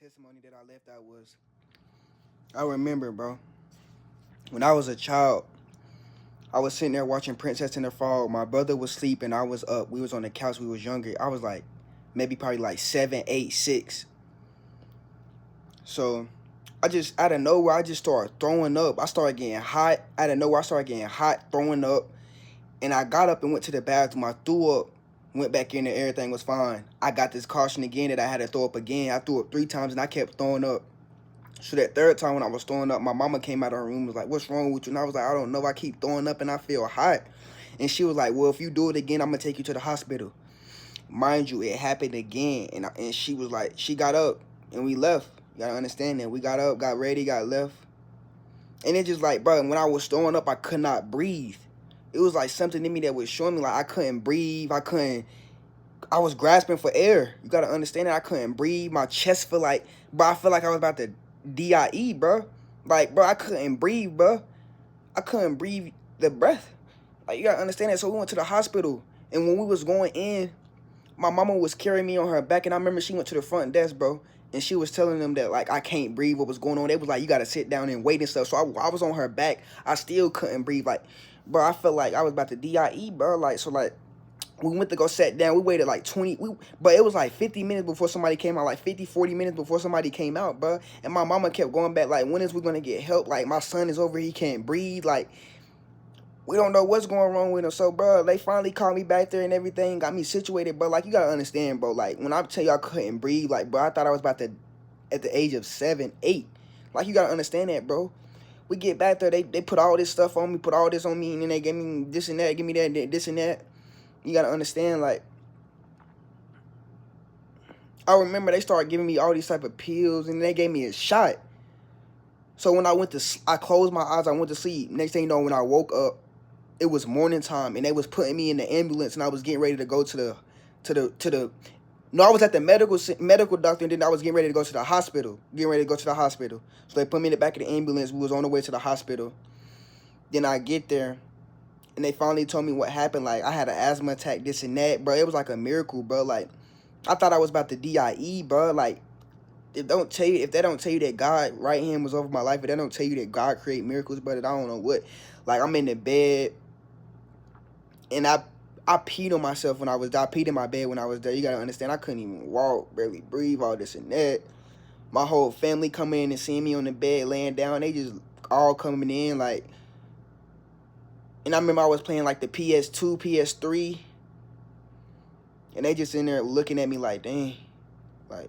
testimony that I left out was, I remember, bro, when I was a child, I was sitting there watching Princess and the Frog. My brother was sleeping. I was up. We was on the couch. We was younger. I was like, maybe probably like 7, 8, 6. So I just, out of nowhere, I just started throwing up. I started getting hot. Out of nowhere, I started getting hot, throwing up. And I got up and went to the bathroom. I threw up, went back in there. Everything was fine. I got this caution again that I had to throw up again. I threw up 3 times and I kept throwing up. So that third time when I was throwing up, my mama came out of her room and was like, "What's wrong with you?" And I was like, "I don't know. I keep throwing up and I feel hot." And she was like, "Well, if you do it again, I'm going to take you to the hospital." Mind you, it happened again. And she was like, she got up and we left. You got to understand that. We got up, got ready, got left. And it just like, bro, when I was throwing up, I could not breathe. It was like something in me that was showing me like I couldn't breathe. I was grasping for air. You got to understand that I couldn't breathe. My chest felt like, bro, I felt like I was about to DIE, bro. Like, bro, I couldn't breathe, bro. I couldn't breathe the breath. Like, you gotta understand that. So we went to the hospital, and when we was going in, my mama was carrying me on her back, and I remember she went to the front desk, bro, and she was telling them that, like, I can't breathe, what was going on. They was like, you gotta sit down and wait and stuff. So I was on her back. I still couldn't breathe. Like, bro, I felt like I was about to DIE, bro. Like, so, like, we went to go sit down. We waited like 20, but it was like 50 minutes before somebody came out, like 50, 40 minutes before somebody came out, bro. And my mama kept going back, like, when is we going to get help? Like, my son is over, he can't breathe. Like, we don't know what's going wrong with him. So, bro, they finally called me back there and everything, got me situated. But, like, you got to understand, bro, like, when I tell you I couldn't breathe, like, bro, I thought I was about to, at the age of 7, 8. Like, you got to understand that, bro. We get back there, they put all this stuff on me, put all this on me, and then they gave me this and that, give me that, this and that. You gotta understand, like, I remember they started giving me all these type of pills, and they gave me a shot. So when I closed my eyes, I went to sleep. Next thing you know, when I woke up, it was morning time, and they was putting me in the ambulance, and I was getting ready to go to the. No, I was at the medical doctor, and then I was getting ready to go to the hospital. So they put me in the back of the ambulance. We was on the way to the hospital. Then I get there. And they finally told me what happened. Like, I had an asthma attack, this and that, bro. It was like a miracle, bro. Like, I thought I was about to DIE, bro. Like, if they don't tell you that God right hand was over my life, if they don't tell you that God create miracles, but I don't know what. Like, I'm in the bed, and I peed on myself when I peed in my bed when I was there. You gotta understand, I couldn't even walk, barely breathe, all this and that. My whole family coming in and seeing me on the bed, laying down. They just all coming in, like. And I remember I was playing like the PS2, PS3. And they just in there looking at me like, dang, like,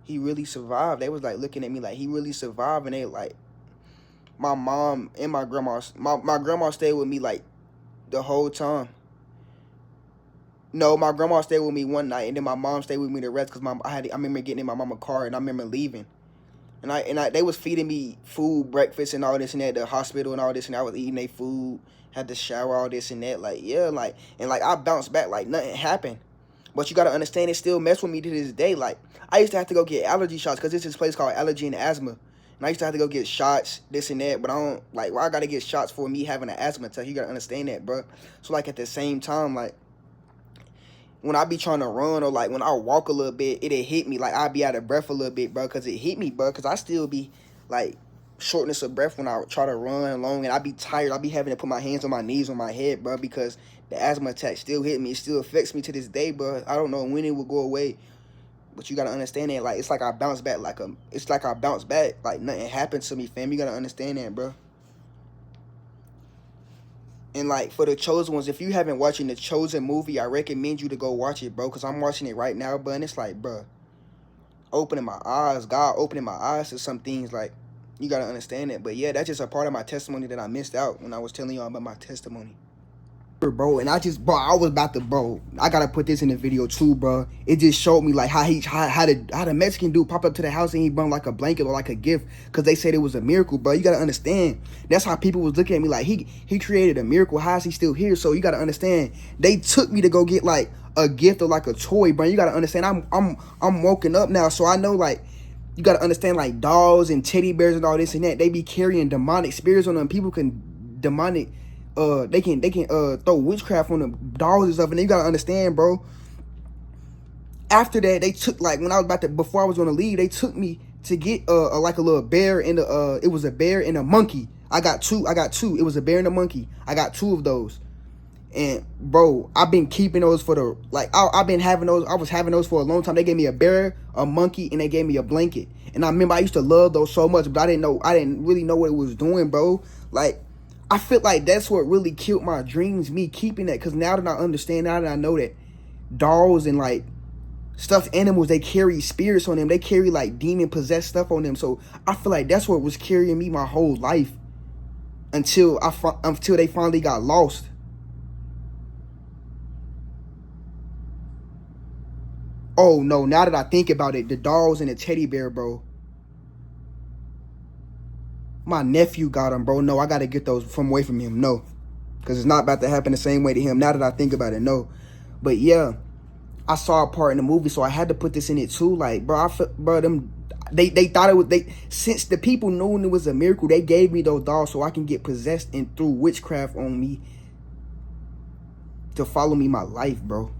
he really survived. They was like looking at me like he really survived. And they like, my mom and my grandma stayed with me like the whole time. No, my grandma stayed with me one night, and then my mom stayed with me the rest because I remember getting in my mama's car, and I remember leaving. They was feeding me food, breakfast, and all this and that, the hospital and all this, and I was eating their food, had to shower, all this and that, like, yeah, like, and like, I bounced back like nothing happened. But you gotta understand, it still mess with me to this day. Like, I used to have to go get allergy shots, because there's this place called Allergy and Asthma, and I used to have to go get shots, this and that, but I don't, like, why I gotta get shots for me having an asthma attack? You gotta understand that, bro. So, like, at the same time, like, when I be trying to run, or like when I walk a little bit, it'll hit me. Like, I'll be out of breath a little bit, bro, because it hit me, bro. Because I still be like shortness of breath when I try to run long, and I be tired. I be having to put my hands on my knees, on my head, bro, because the asthma attack still hit me. It still affects me to this day, bro. I don't know when it will go away, but you gotta understand that. Like, it's like I bounce back, like nothing happened to me, fam. You gotta understand that, bro. And, like, for the Chosen ones, if you haven't watching the Chosen movie, I recommend you to go watch it, bro, because I'm watching it right now, bro, and it's like, bro, opening my eyes, God opening my eyes to some things, like, you got to understand it. But, yeah, that's just a part of my testimony that I missed out when I was telling y'all about my testimony. Bro, and I was about to, bro, I gotta put this in the video too, bro. It just showed me like how the Mexican dude popped up to the house and he brought like a blanket or like a gift, because they said it was a miracle, bro. You gotta understand, that's how people was looking at me like he created a miracle. How is he still here? So you gotta understand, they took me to go get like a gift or like a toy, bro. You gotta understand, I'm woken up now, so I know, like, you gotta understand, like, dolls and teddy bears and all this and that, they be carrying demonic spirits on them. People can they can throw witchcraft on the dolls and stuff, and you gotta understand, bro, after that, they took, like, when I was about to, before I was gonna leave, they took me to get like a little bear and it was a bear and a monkey. I got two. It was a bear and a monkey. I got 2 of those. And bro, I've been keeping those for the, like, I've been having those. I was having those for a long time. They gave me a bear, a monkey, and they gave me a blanket. And I remember I used to love those so much, but I didn't really know what it was doing, bro. Like, I feel like that's what really killed my dreams, me keeping that. Because now that I understand, now that I know that dolls and like stuffed animals, they carry spirits on them. They carry like demon possessed stuff on them. So I feel like that's what was carrying me my whole life until they finally got lost. Oh no, now that I think about it, the dolls and the teddy bear, bro. My nephew got them, bro. No, I gotta get those from away from him. No. Because it's not about to happen the same way to him. Now that I think about it, no. But yeah, I saw a part in the movie, so I had to put this in it too. Like, bro, they thought it was, since the people knew it was a miracle, they gave me those dolls so I can get possessed and through witchcraft on me to follow me my life, bro.